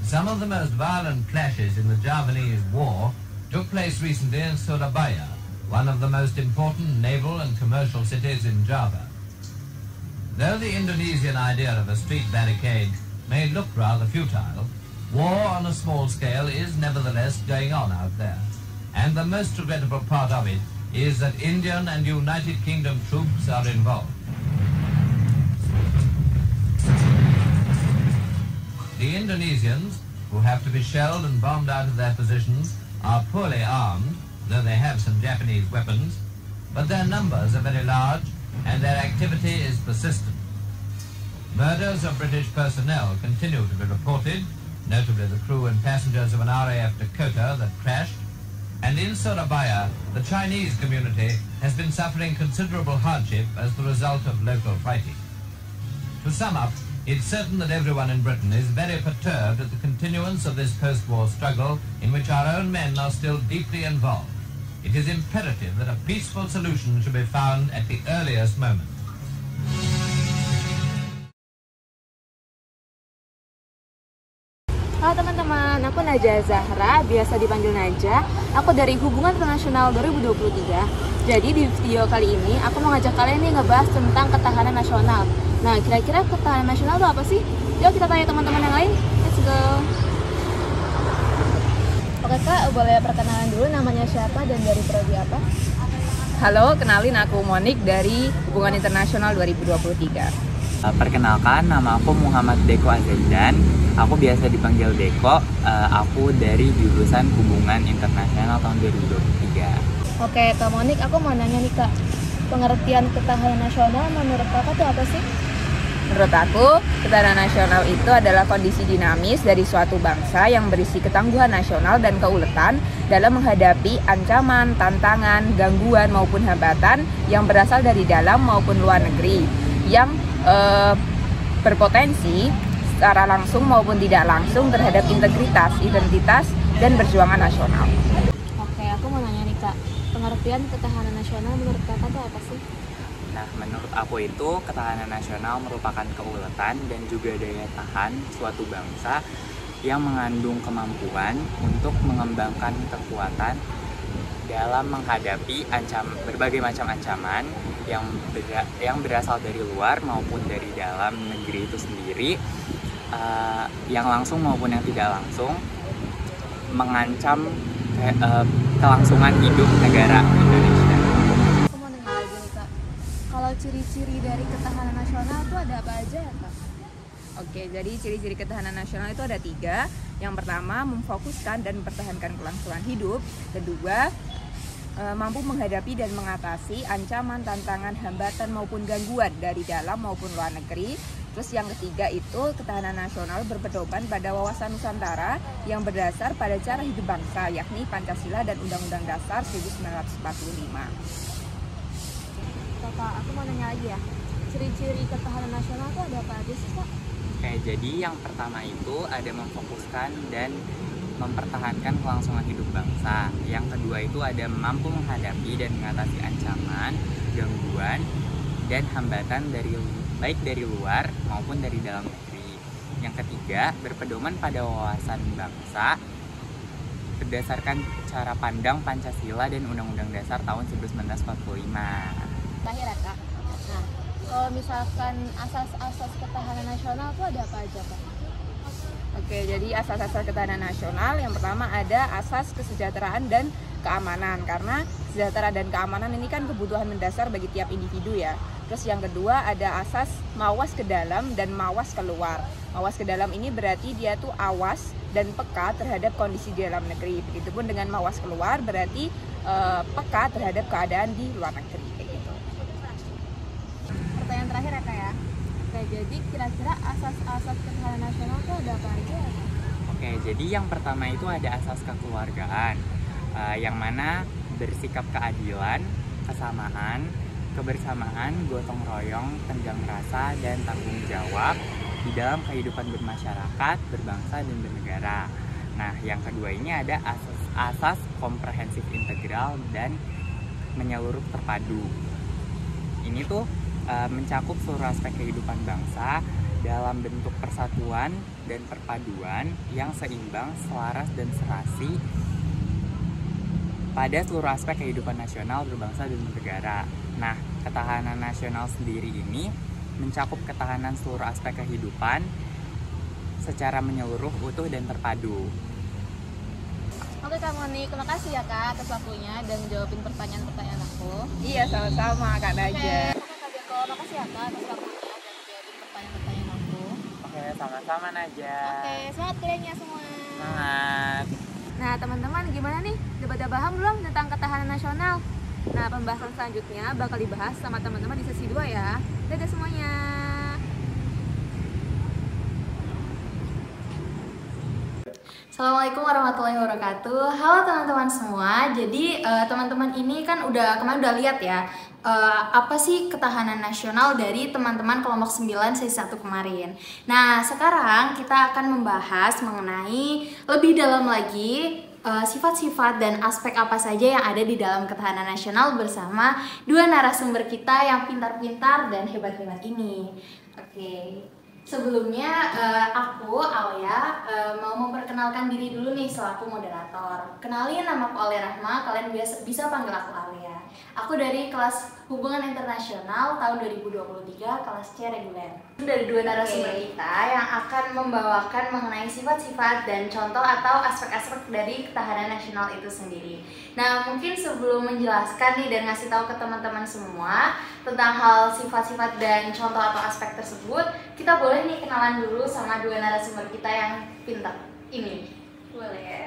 Some of the most violent clashes in the Javanese War took place recently in Surabaya, one of the most important naval and commercial cities in Java. Though the Indonesian idea of a street barricade may look rather futile, war on a small scale is nevertheless going on out there. And the most regrettable part of it is that Indian and United Kingdom troops are involved. The Indonesians, who have to be shelled and bombed out of their positions, are poorly armed, though they have some Japanese weapons, but their numbers are very large and their activity is persistent. Murders of British personnel continue to be reported, notably the crew and passengers of an RAF Dakota that crashed, and in Surabaya, the Chinese community has been suffering considerable hardship as the result of local fighting. To sum up, it's certain that everyone in Britain is very perturbed at the continuance of this post-war struggle in which our own men are still deeply involved. It is imperative that a peaceful solution should be found at the earliest moment. Halo teman-teman, aku Najah Zahra, biasa dipanggil Najah. Aku dari Hubungan Internasional 2023. Jadi di video kali ini aku mau ngajak kalian nih ngebahas tentang ketahanan nasional. Nah, kira-kira ketahanan nasional itu apa sih? Yuk kita tanya teman-teman yang lain. Let's go. Oke Kak, boleh perkenalan dulu namanya siapa dan dari prodi apa? Halo, kenalin aku Monik dari Hubungan Internasional 2023. Perkenalkan, nama aku Muhammad Deko Azaidan. Aku biasa dipanggil Deko. Aku dari jurusan Hubungan Internasional tahun 2023. Oke, Kak Monik, aku mau nanya nih Kak. Pengertian ketahanan nasional menurut Kakak itu apa sih? Menurut aku, ketahanan nasional itu adalah kondisi dinamis dari suatu bangsa yang berisi ketangguhan nasional dan keuletan dalam menghadapi ancaman, tantangan, gangguan maupun hambatan yang berasal dari dalam maupun luar negeri yang berpotensi secara langsung maupun tidak langsung terhadap integritas, identitas, dan perjuangan nasional. Oke, aku mau nanya nih Kak, pengertian ketahanan nasional menurut Kakak itu apa sih? Nah, menurut aku itu ketahanan nasional merupakan keuletan dan juga daya tahan suatu bangsa yang mengandung kemampuan untuk mengembangkan kekuatan dalam menghadapi berbagai macam ancaman yang berasal dari luar maupun dari dalam negeri itu sendiri, yang langsung maupun yang tidak langsung mengancam kelangsungan hidup negara Indonesia. Aku mau nanya lagi nih Kak, kalau ciri-ciri dari ketahanan nasional itu ada apa aja ya Kak? Oke, jadi ciri-ciri ketahanan nasional itu ada 3. Yang pertama, memfokuskan dan mempertahankan kelangsungan hidup. Kedua, mampu menghadapi dan mengatasi ancaman, tantangan, hambatan maupun gangguan dari dalam maupun luar negeri. Terus yang ketiga itu ketahanan nasional berpedoman pada wawasan Nusantara yang berdasar pada cara hidup bangsa, yakni Pancasila dan Undang-Undang Dasar 1945. Kak, aku mau nanya lagi ya, ciri-ciri ketahanan nasional itu ada apa aja sih Kak? Oke, jadi yang pertama itu ada memfokuskan dan mempertahankan kelangsungan hidup bangsa. Yang kedua itu ada mampu menghadapi dan mengatasi ancaman, gangguan, dan hambatan baik dari luar maupun dari dalam negeri. Yang ketiga, berpedoman pada wawasan bangsa berdasarkan cara pandang Pancasila dan Undang-Undang Dasar tahun 1945. Terakhir ya Kak, nah kalau misalkan asas-asas ketahanan nasional itu ada apa aja Kak? Oke, jadi asas-asas ketahanan nasional yang pertama ada asas kesejahteraan dan keamanan, karena kesejahteraan dan keamanan ini kan kebutuhan mendasar bagi tiap individu ya. Terus yang kedua ada asas mawas ke dalam dan mawas keluar. Mawas ke dalam ini berarti dia tuh awas dan peka terhadap kondisi di dalam negeri. Begitupun dengan mawas keluar berarti peka terhadap keadaan di luar negeri kayak gitu. Pertanyaan terakhir ya Kak ya. Oke, jadi kira-kira asas-asas ketahanan nasional itu ada apa aja? Oke, jadi yang pertama itu ada asas kekeluargaan, yang mana bersikap keadilan, kesamaan, kebersamaan, gotong royong, tenggang rasa, dan tanggung jawab di dalam kehidupan bermasyarakat, berbangsa, dan bernegara. Nah, yang kedua ini ada asas komprehensif integral dan menyeluruh terpadu. Ini tuh mencakup seluruh aspek kehidupan bangsa dalam bentuk persatuan dan perpaduan yang seimbang, selaras, dan serasi pada seluruh aspek kehidupan nasional, berbangsa, dan bernegara. Nah, ketahanan nasional sendiri ini mencakup ketahanan seluruh aspek kehidupan secara menyeluruh, utuh, dan terpadu. Oke Kak Moni, terima kasih ya Kak atas waktunya dan jawabin pertanyaan-pertanyaan aku. Iya, sama-sama Kak Naja. Oke Kak Beko, makasih ya Kak atas waktunya dan jawabin pertanyaan-pertanyaan aku. Oke, sama-sama Naja. Oke, semangat kalian ya semua. Semangat. Nah teman-teman, gimana nih? Udah paham belum tentang ketahanan nasional? Nah pembahasan selanjutnya bakal dibahas sama teman-teman di sesi 2 ya. Dadah semuanya. Assalamualaikum warahmatullahi wabarakatuh. Halo teman-teman semua. Jadi teman-teman ini kan kemarin udah lihat ya apa sih ketahanan nasional dari teman-teman kelompok 9 sesi 1 kemarin. Nah, sekarang kita akan membahas mengenai lebih dalam lagi sifat-sifat dan aspek apa saja yang ada di dalam ketahanan nasional bersama dua narasumber kita yang pintar-pintar dan hebat-hebat ini. Oke. Sebelumnya aku Alia mau memperkenalkan diri dulu nih selaku moderator. Kenalin, nama aku Alia Rahma, kalian bisa panggil aku Alia. Aku dari kelas Hubungan Internasional tahun 2023, kelas C reguler. Dari dua narasumber kita yang akan membawakan mengenai sifat-sifat dan contoh atau aspek-aspek dari ketahanan nasional itu sendiri. Nah, mungkin sebelum menjelaskan nih dan ngasih tahu ke teman-teman semua tentang hal sifat-sifat dan contoh atau aspek tersebut, kita boleh nih kenalan dulu sama dua narasumber kita yang pintar ini. Boleh ya?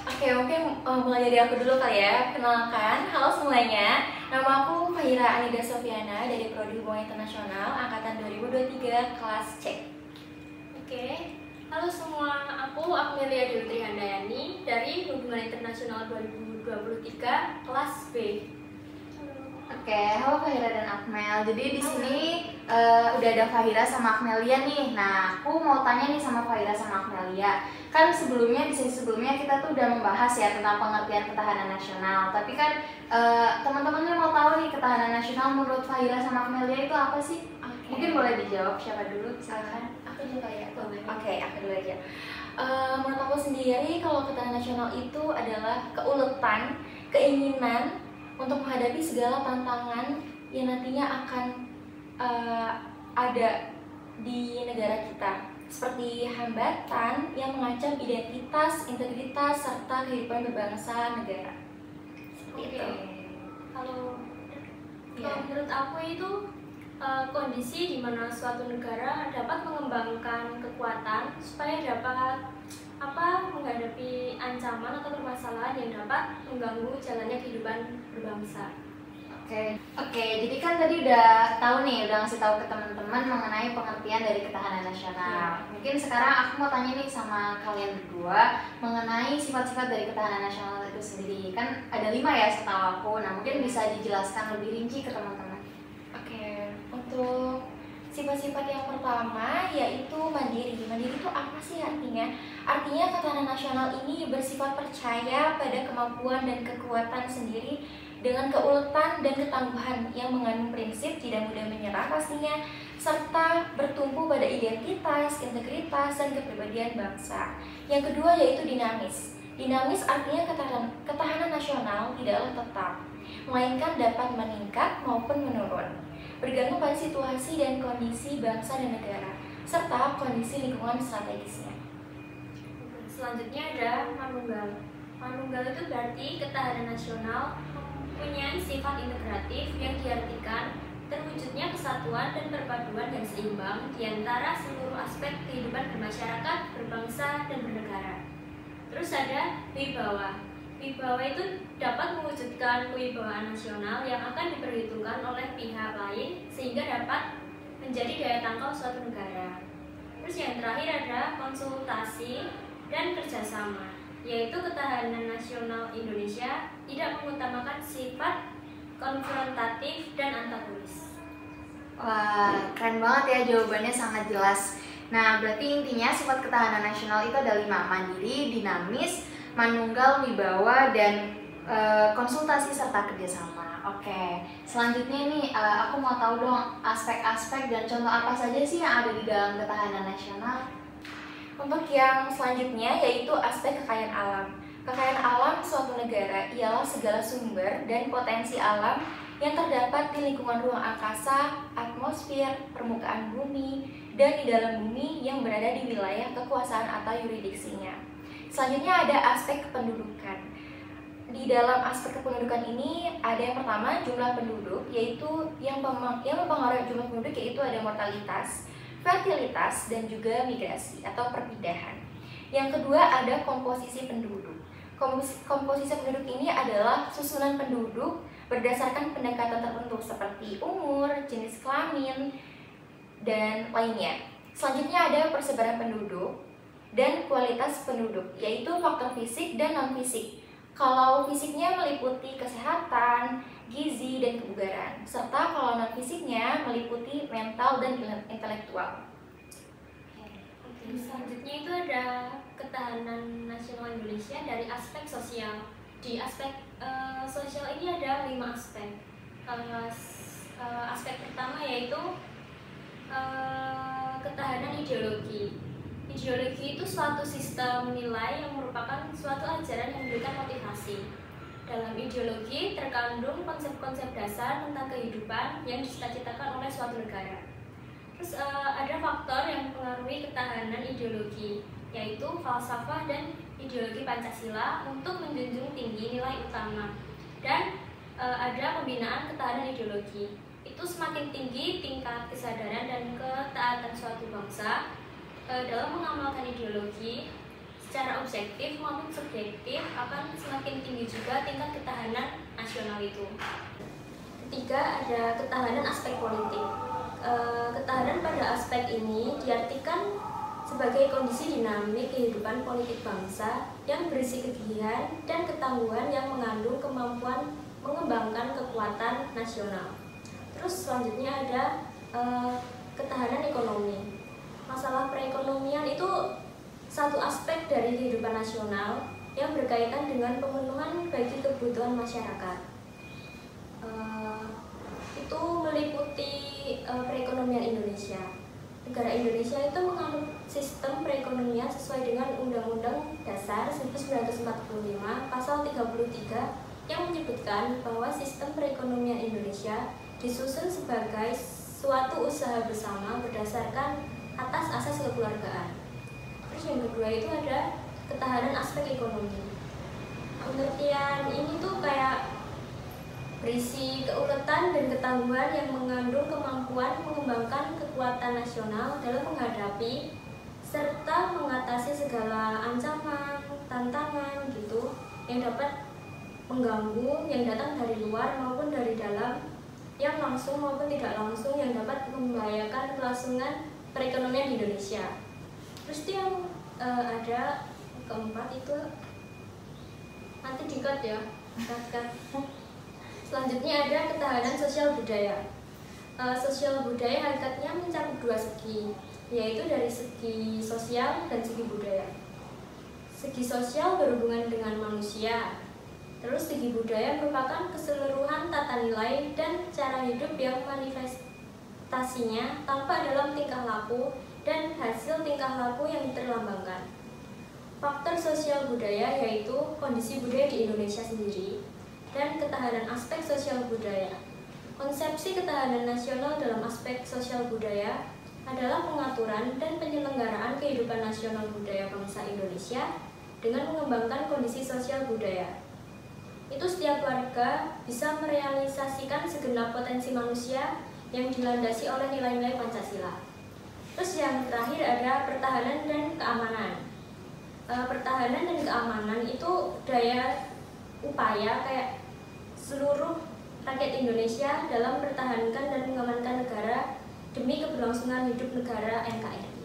Oke, mungkin mulai dari aku dulu kali ya. Kenalkan, halo semuanya. Nama aku Fahira Anida Sofiana dari Prodi Hubungan Internasional angkatan 2023 kelas C. Oke, halo semua, aku Akmelia Dewi Handayani dari Hubungan Internasional 2023 kelas B. Oke, halo Fahira dan Akmel. Jadi di sini udah ada Fahira sama Akmelia nih. Nah, aku mau tanya nih sama Fahira sama Akmelia. Kan sebelumnya di sesi sebelumnya kita tuh udah membahas ya tentang pengertian ketahanan nasional. Tapi kan teman-teman mau tahu nih ketahanan nasional menurut Fahira sama Akmelia itu apa sih? Mungkin boleh dijawab siapa dulu? Silakan. Aku juga ya. Oke, aku dulu aja. Menurut aku sendiri kalau ketahanan nasional itu adalah keuletan, keinginan untuk menghadapi segala tantangan yang nantinya akan ada di negara kita, seperti hambatan yang mengancam identitas, integritas, serta kehidupan berbangsa negara. Seperti itu. Kalau menurut aku itu kondisi di mana suatu negara dapat mengembangkan kekuatan supaya dapat menghadapi ancaman atau permasalahan yang dapat mengganggu jalannya kehidupan berbangsa. Oke, jadi kan tadi udah tahu nih, udah ngasih tahu ke teman-teman mengenai pengertian dari ketahanan nasional. Mungkin sekarang aku mau tanya nih sama kalian berdua mengenai sifat-sifat dari ketahanan nasional itu sendiri. Kan ada 5 ya setahu aku. Nah, mungkin bisa dijelaskan lebih rinci ke teman-teman. Oke, untuk sifat-sifat yang pertama yaitu mandiri. Mandiri itu apa sih artinya? Artinya ketahanan nasional ini bersifat percaya pada kemampuan dan kekuatan sendiri dengan keuletan dan ketangguhan yang mengandung prinsip tidak mudah menyerah pastinya, serta bertumpu pada identitas, integritas, dan kepribadian bangsa. Yang kedua yaitu dinamis. Dinamis artinya ketahanan nasional tidaklah tetap, melainkan dapat meningkat maupun menurun, bergantung pada situasi dan kondisi bangsa dan negara, serta kondisi lingkungan strategisnya. Selanjutnya ada manunggal. Manunggal itu berarti ketahanan nasional mempunyai sifat integratif yang diartikan terwujudnya kesatuan dan perpaduan yang seimbang di antara seluruh aspek kehidupan bermasyarakat, berbangsa, dan bernegara. Terus ada wibawa. Wibawa itu dapat mewujudkan kewibawaan nasional yang akan diperhitungkan oleh pihak lain sehingga dapat menjadi daya tangkal suatu negara. Terus yang terakhir ada konsultasi dan kerjasama, yaitu ketahanan nasional Indonesia tidak mengutamakan sifat konfrontatif dan antagonis. Wah, keren banget ya, jawabannya sangat jelas. Nah, berarti intinya sifat ketahanan nasional itu ada 5, mandiri, dinamis, manunggal, wibawa, dan konsultasi serta kerjasama. Oke. Selanjutnya nih, aku mau tahu dong aspek-aspek dan contoh apa saja sih yang ada di dalam ketahanan nasional? Untuk yang selanjutnya yaitu aspek kekayaan alam. Kekayaan alam suatu negara ialah segala sumber dan potensi alam yang terdapat di lingkungan ruang angkasa, atmosfer, permukaan bumi, dan di dalam bumi yang berada di wilayah kekuasaan atau yurisdiksinya. Selanjutnya ada aspek kependudukan. Di dalam aspek kependudukan ini ada yang pertama jumlah penduduk, yaitu yang mempengaruhi jumlah penduduk yaitu ada mortalitas, fertilitas, dan juga migrasi atau perpindahan. Yang kedua ada komposisi penduduk. Komposisi penduduk ini adalah susunan penduduk berdasarkan pendekatan tertentu seperti umur, jenis kelamin, dan lainnya. Selanjutnya ada persebaran penduduk dan kualitas penduduk, yaitu faktor fisik dan non-fisik. Kalau fisiknya meliputi kesehatan, gizi, dan kebugaran, serta kalau non-fisiknya meliputi mental dan intelektual. Selanjutnya itu ada ketahanan nasional Indonesia dari aspek sosial. Di aspek sosial ini ada 5 aspek. Aspek pertama yaitu ketahanan ideologi. Ideologi itu suatu sistem nilai yang merupakan suatu ajaran yang memberikan motivasi. Dalam ideologi terkandung konsep-konsep dasar tentang kehidupan yang dicita-citakan oleh suatu negara. Terus ada faktor yang mempengaruhi ketahanan ideologi, yaitu falsafah dan ideologi Pancasila untuk menjunjung tinggi nilai utama. Dan ada pembinaan ketahanan ideologi. Itu semakin tinggi tingkat kesadaran dan ketaatan suatu bangsa dalam mengamalkan ideologi secara objektif maupun subjektif, akan semakin tinggi juga tingkat ketahanan nasional itu. Ketiga, ada ketahanan aspek politik. Ketahanan pada aspek ini diartikan sebagai kondisi dinamik kehidupan politik bangsa yang berisi kegigihan dan ketangguhan yang mengandung kemampuan mengembangkan kekuatan nasional. Terus selanjutnya ada ketahanan ekonomi. Masalah perekonomian itu satu aspek dari kehidupan nasional yang berkaitan dengan pemenuhan bagi kebutuhan masyarakat. Itu meliputi perekonomian Indonesia. Negara Indonesia itu menganut sistem perekonomian sesuai dengan Undang-Undang Dasar 1945 Pasal 33 yang menyebutkan bahwa sistem perekonomian Indonesia disusun sebagai suatu usaha bersama berdasarkan atas asas kekeluargaan. Terus yang kedua itu ada ketahanan aspek ekonomi. Pengertian ini tuh kayak berisi keuletan dan ketangguhan yang mengandung kemampuan mengembangkan kekuatan nasional dalam menghadapi serta mengatasi segala ancaman, tantangan gitu yang dapat mengganggu yang datang dari luar maupun dari dalam, yang langsung maupun tidak langsung yang dapat membahayakan kelangsungan perekonomian di Indonesia. Terus yang ada keempat itu nanti di-cut ya. Selanjutnya ada ketahanan sosial budaya. Sosial budaya hakikatnya mencakup 2 segi, yaitu dari segi sosial dan segi budaya. Segi sosial berhubungan dengan manusia. Terus segi budaya merupakan keseluruhan tata nilai dan cara hidup yang manifestasinya tampak dalam tingkah laku dan hasil tingkah laku yang terlambangkan. Faktor sosial budaya yaitu kondisi budaya di Indonesia sendiri dan ketahanan aspek sosial budaya. Konsepsi ketahanan nasional dalam aspek sosial budaya adalah pengaturan dan penyelenggaraan kehidupan nasional budaya bangsa Indonesia dengan mengembangkan kondisi sosial budaya. Itu setiap warga bisa merealisasikan segenap potensi manusia yang dilandasi oleh nilai-nilai Pancasila. Terus yang terakhir ada pertahanan dan keamanan. Pertahanan dan keamanan itu daya upaya kayak seluruh rakyat Indonesia dalam mempertahankan dan mengamankan negara demi keberlangsungan hidup negara NKRI.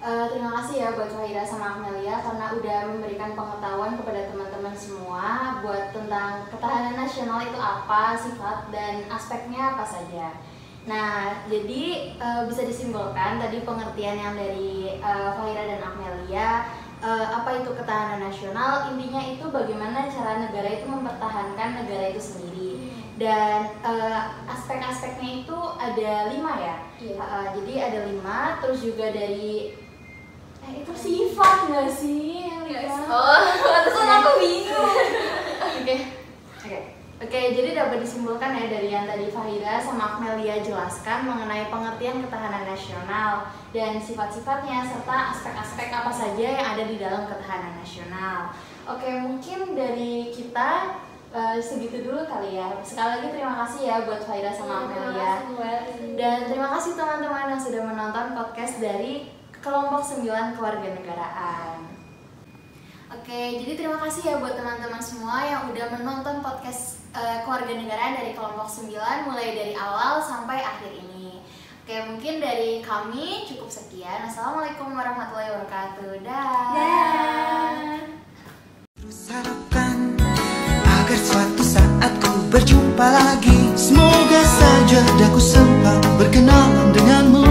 Terima kasih ya buat Fahira sama Amelia karena udah memberikan pengetahuan kepada teman-teman semua buat tentang ketahanan nasional itu apa, sifat dan aspeknya apa saja. Nah, jadi bisa disimpulkan tadi pengertian yang dari Fahira dan Amelia, apa itu ketahanan nasional, intinya itu bagaimana cara negara itu mempertahankan negara itu sendiri. Dan aspek-aspeknya itu ada 5 ya. Jadi ada 5, terus juga dari itu sifat nggak sih yang 5? Pantesan aku bingung. Oke, jadi dapat disimpulkan ya dari yang tadi Fahira sama Akmelia jelaskan mengenai pengertian ketahanan nasional dan sifat-sifatnya serta aspek-aspek apa saja yang ada di dalam ketahanan nasional. Oke, mungkin dari kita segitu dulu kali ya. Sekali lagi terima kasih ya buat Fahira sama Akmelia. Dan terima kasih teman-teman yang sudah menonton podcast dari Kelompok 9 Kewarganegaraan. Oke, jadi terima kasih ya buat teman-teman semua yang udah menonton podcast Kewarganegaraan dari Kelompok 9 mulai dari awal sampai akhir ini. Oke, mungkin dari kami cukup sekian. Assalamualaikum warahmatullahi wabarakatuh. Dah. Harapkan agar suatu saat ku berjumpa lagi. Semoga saja daku sempat berkenalan denganmu.